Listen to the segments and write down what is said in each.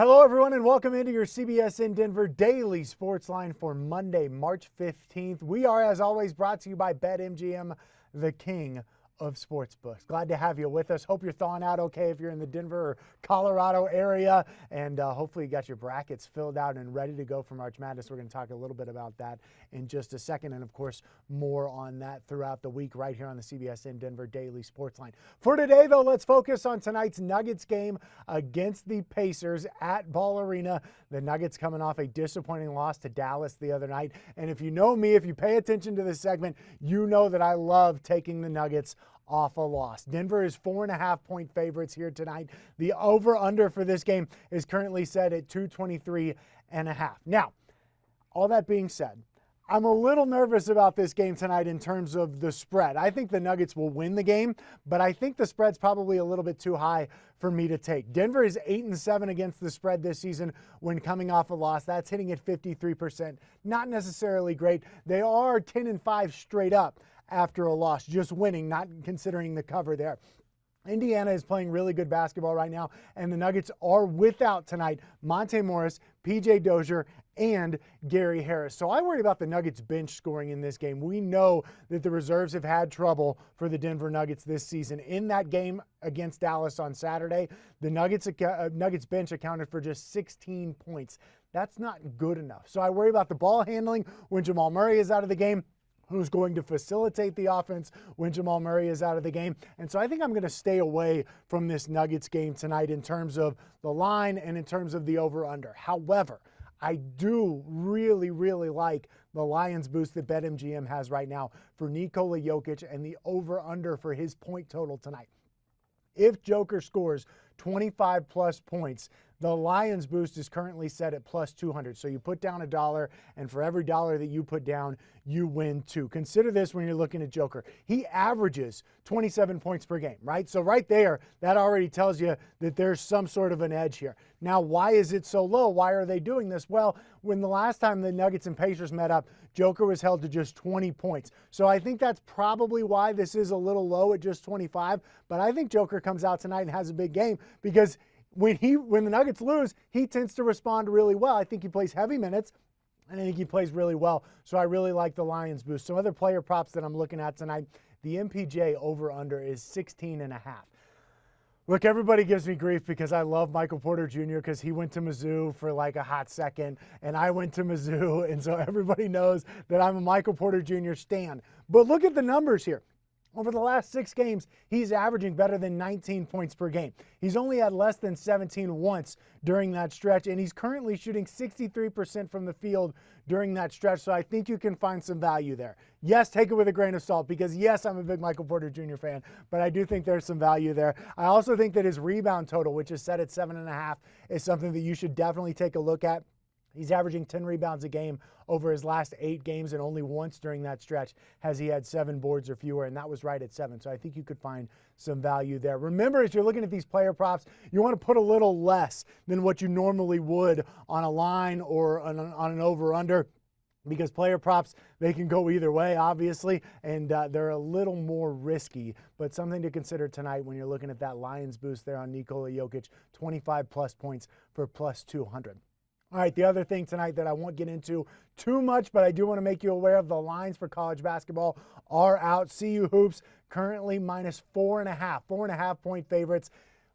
Hello, everyone, and welcome into your CBSN Denver Daily Sports Line for Monday, March 15th. We are, as always, brought to you by BetMGM, the king of sportsbooks. Glad to have you with us. Hope you're thawing out okay if you're in the Denver or Colorado area, and hopefully you got your brackets filled out and ready to go for March Madness. We're going to talk a little bit about that in just a second, and of course, more on that throughout the week right here on the CBSN Denver Daily Sports Line. For today, though, let's focus on tonight's Nuggets game against the Pacers at Ball Arena. The Nuggets coming off a disappointing loss to Dallas the other night, and if you know me, if you pay attention to this segment, you know that I love taking the Nuggets off a loss. Denver is 4.5-point favorites here tonight. The over-under for this game is currently set at 223.5. Now, all that being said, I'm a little nervous about this game tonight in terms of the spread. I think the Nuggets will win the game, but I think the spread's probably a little bit too high for me to take. Denver is 8-7 against the spread this season when coming off a loss. That's hitting at 53%. Not necessarily great. They are 10-5 straight up after a loss, just winning, not considering the cover there. Indiana is playing really good basketball right now, and the Nuggets are without tonight Monte Morris, P.J. Dozier, and Gary Harris. So I worry about the Nuggets bench scoring in this game. We know that the reserves have had trouble for the Denver Nuggets this season. In that game against Dallas on Saturday, the Nuggets bench accounted for just 16 points. That's not good enough. So I worry about the ball handling when Jamal Murray is out of the game. Who's going to facilitate the offense when Jamal Murray is out of the game. And so I think I'm going to stay away from this Nuggets game tonight in terms of the line and in terms of the over-under. However, I do really like the Lions boost that BetMGM has right now for Nikola Jokic and the over-under for his point total tonight. If Joker scores 25-plus points, the Lions boost is currently set at plus 200. So you put down $1, and for every dollar that you put down, you win $2. Consider this when you're looking at Joker. He averages 27 points per game, right? So right there, that already tells you that there's some sort of an edge here. Now, why is it so low? Why are they doing this? Well, when the last time the Nuggets and Pacers met up, Joker was held to just 20 points. So I think that's probably why this is a little low at just 25. But I think Joker comes out tonight and has a big game because when the Nuggets lose, he tends to respond really well. I think he plays heavy minutes, and I think he plays really well. So I really like the Lions boost. Some other player props that I'm looking at tonight, the MPJ over-under is 16.5. Look, everybody gives me grief because I love Michael Porter Jr. because he went to Mizzou for like a hot second, and I went to Mizzou, and so everybody knows that I'm a Michael Porter Jr. stan. But look at the numbers here. Over the last 6 games, he's averaging better than 19 points per game. He's only had less than 17 once during that stretch, and he's currently shooting 63% from the field during that stretch, so I think you can find some value there. Yes, take it with a grain of salt because, yes, I'm a big Michael Porter Jr. fan, but I do think there's some value there. I also think that his rebound total, which is set at 7.5, is something that you should definitely take a look at. He's averaging 10 rebounds a game over his last 8 games, and only once during that stretch has he had 7 boards or fewer, and that was right at 7. So I think you could find some value there. Remember, as you're looking at these player props, you want to put a little less than what you normally would on a line or on an over-under, because player props, they can go either way, obviously, and they're a little more risky. But something to consider tonight when you're looking at that Lions boost there on Nikola Jokic, 25-plus points for plus 200. All right, the other thing tonight that I won't get into too much, but I do want to make you aware of, the lines for college basketball are out. CU Hoops currently minus 4.5 point favorites.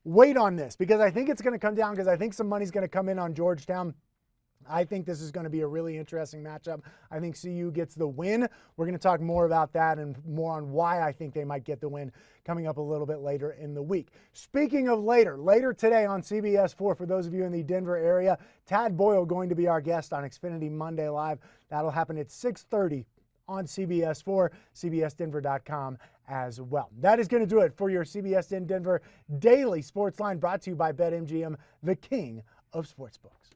Wait on this because I think it's going to come down because I think some money's going to come in on Georgetown. I think this is going to be a really interesting matchup. I think CU gets the win. We're going to talk more about that and more on why I think they might get the win coming up a little bit later in the week. Speaking of later today on CBS 4, for those of you in the Denver area, Tad Boyle going to be our guest on Xfinity Monday Live. That'll happen at 6:30 on CBS 4, CBSDenver.com as well. That is going to do it for your CBSN Denver Daily Sports Line, brought to you by BetMGM, the king of sportsbooks.